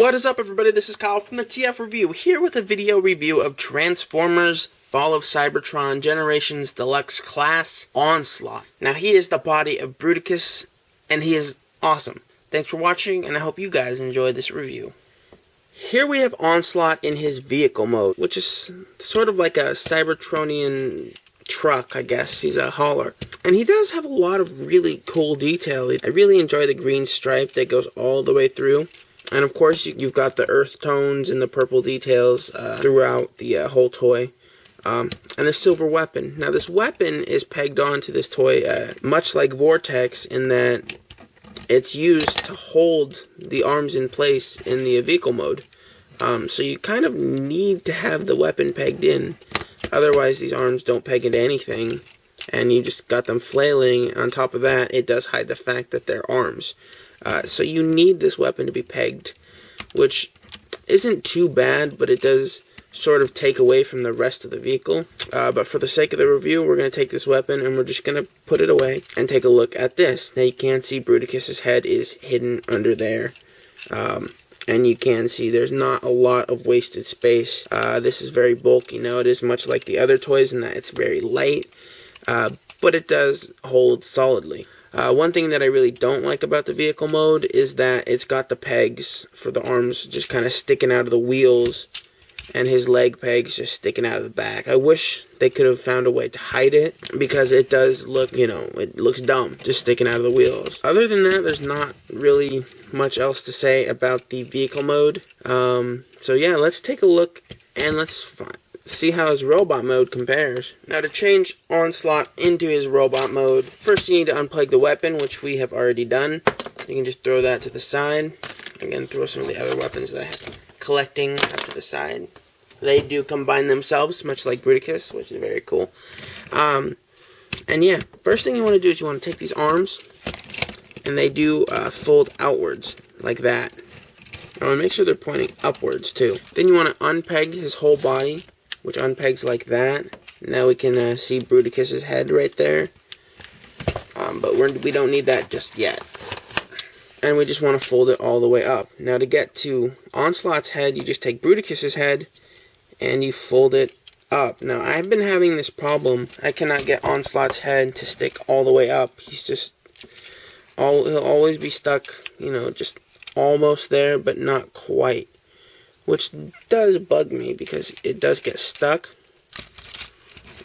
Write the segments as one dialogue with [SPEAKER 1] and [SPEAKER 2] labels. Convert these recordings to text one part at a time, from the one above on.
[SPEAKER 1] What is up, everybody? This is Kyle from the TF Review, here with a video review of Transformers Fall of Cybertron Generations Deluxe Class Onslaught. Now, he is the body of Bruticus, and he is awesome. Thanks for watching, and I hope you guys enjoy this review. Here we have Onslaught in his vehicle mode, which is sort of like a Cybertronian truck, I guess. He's a hauler. And he does have a lot of really cool detail. I really enjoy the green stripe that goes all the way through. And of course, you've got the earth tones and the purple details throughout the whole toy. And the silver weapon. Now, this weapon is pegged onto this toy much like Vortex in that it's used to hold the arms in place in the vehicle mode. So you kind of need to have the weapon pegged in. Otherwise, these arms don't peg into anything. And you just got them flailing. On top of that, it does hide the fact that they're arms. So you need this weapon to be pegged, which isn't too bad, but it does sort of take away from the rest of the vehicle. But for the sake of the review, we're going to take this weapon and we're just going to put it away and take a look at this. Now you can see Bruticus's head is hidden under there. And you can see there's not a lot of wasted space. This is very bulky. Now it is much like the other toys in that it's very light, but it does hold solidly. One thing that I really don't like about the vehicle mode is that it's got the pegs for the arms just kind of sticking out of the wheels and his leg pegs just sticking out of the back. I wish they could have found a way to hide it because it does look, it looks dumb just sticking out of the wheels. Other than that, there's not really much else to say about the vehicle mode. So yeah, let's take a look and let's see how his robot mode compares. Now, to change Onslaught into his robot mode, first you need to unplug the weapon, which we have already done. You can just throw that to the side. Again, throw some of the other weapons that I have collecting up to the side. They do combine themselves, much like Bruticus, which is very cool. And yeah, first thing you want to do is you want to take these arms, and they do fold outwards, like that. I want to make sure they're pointing upwards, too. Then you want to unpeg his whole body, which unpegs like that. Now we can see Bruticus's head right there. But we don't need that just yet. And we just want to fold it all the way up. Now to get to Onslaught's head, you just take Bruticus's head and you fold it up. Now I've been having this problem. I cannot get Onslaught's head to stick all the way up. He'll always be stuck, just almost there, but not quite. Which does bug me because it does get stuck.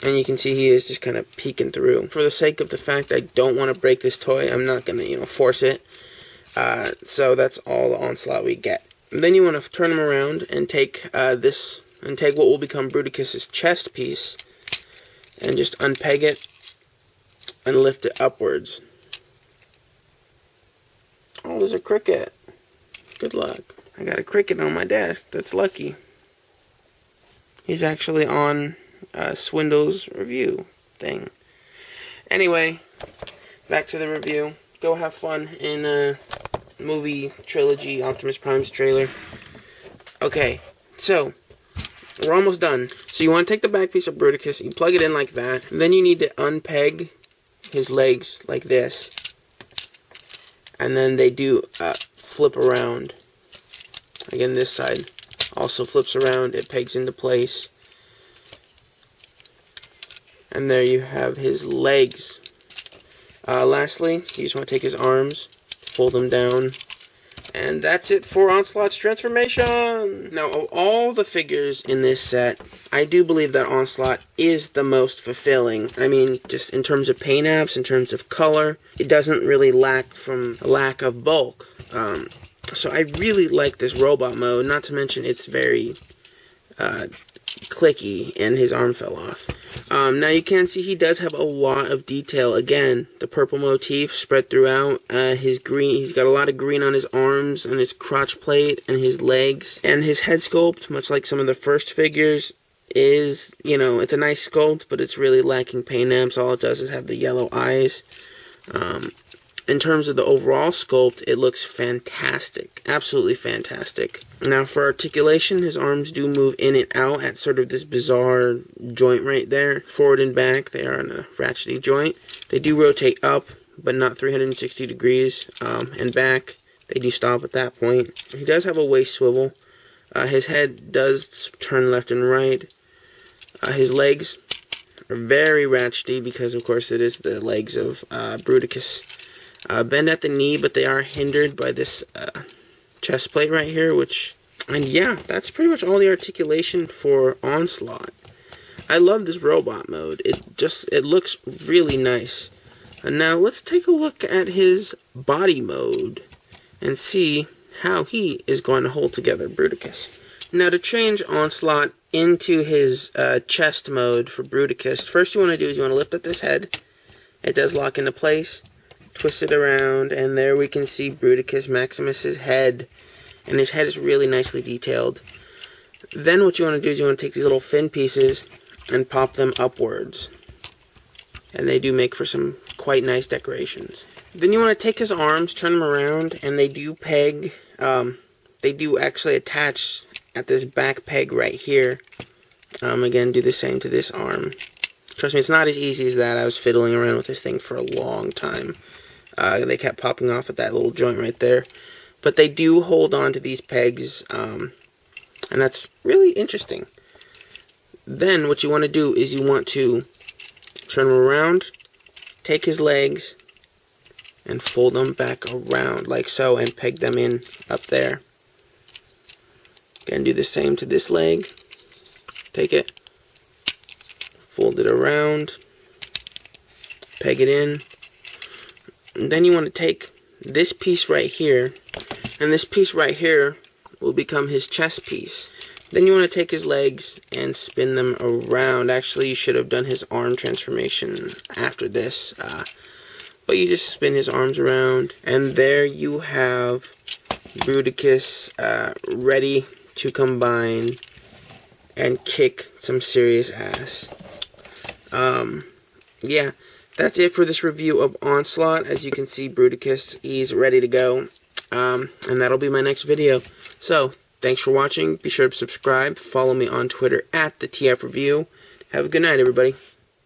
[SPEAKER 1] And you can see he is just kind of peeking through. For the sake of the fact I don't want to break this toy, I'm not going to, force it. So that's all the Onslaught we get. And then you want to turn him around and take this, and take what will become Bruticus's chest piece, and just unpeg it and lift it upwards. Oh, there's a cricket. Good luck. I got a cricket on my desk. That's lucky. He's actually on Swindle's review thing. Anyway, back to the review. Go have fun in movie trilogy Optimus Prime's trailer. Okay, so we're almost done. So you want to take the back piece of Bruticus, you plug it in like that. And then you need to unpeg his legs like this. And then they do flip around. Again, this side also flips around, it pegs into place. And there you have his legs. Lastly, you just want to take his arms, fold them down, and that's it for Onslaught's transformation! Now, of all the figures in this set, I do believe that Onslaught is the most fulfilling. I mean, just in terms of paint apps, in terms of color, it doesn't really lack from a lack of bulk. So I really like this robot mode, not to mention it's very clicky, and his arm fell off. Now you can see he does have a lot of detail. Again, the purple motif spread throughout. His green, he's got a lot of green on his arms, on his crotch plate, and his legs. And his head sculpt, much like some of the first figures, is, it's a nice sculpt, but it's really lacking paint apps. All it does is have the yellow eyes. In terms of the overall sculpt, it looks fantastic. Absolutely fantastic. Now, for articulation, his arms do move in and out at sort of this bizarre joint right there. Forward and back, they are in a ratchety joint. They do rotate up, but not 360 degrees, and back. they do stop at that point. He does have a waist swivel. His head does turn left and right. His legs are very ratchety because, of course, it is the legs of Bruticus. Bend at the knee, but they are hindered by this chest plate right here, and yeah, that's pretty much all the articulation for Onslaught. I love this robot mode. It looks really nice. And now let's take a look at his body mode and see how he is going to hold together Bruticus. Now, to change Onslaught into his chest mode for Bruticus, first you want to do is you want to lift up this head. It does lock into place. Twist it around, and there we can see Bruticus Maximus's head. And his head is really nicely detailed. Then what you want to do is you want to take these little fin pieces and pop them upwards. And they do make for some quite nice decorations. Then you want to take his arms, turn them around, and they do peg. They do actually attach at this back peg right here. Again, do the same to this arm. Trust me, it's not as easy as that. I was fiddling around with this thing for a long time. They kept popping off at that little joint right there. But they do hold on to these pegs, and that's really interesting. Then what you want to do is you want to turn him around, take his legs, and fold them back around like so, and peg them in up there. Again, do the same to this leg. Take it, fold it around, peg it in, and then you want to take this piece right here, and this piece right here will become his chest piece. Then you want to take his legs and spin them around. Actually, you should have done his arm transformation after this, but you just spin his arms around, and there you have Bruticus ready to combine and kick some serious ass. Yeah, that's it for this review of Onslaught. As you can see, Bruticus, he's ready to go, and that'll be my next video. So, thanks for watching. Be sure to subscribe. Follow me on Twitter at the TF Review. Have a good night, everybody.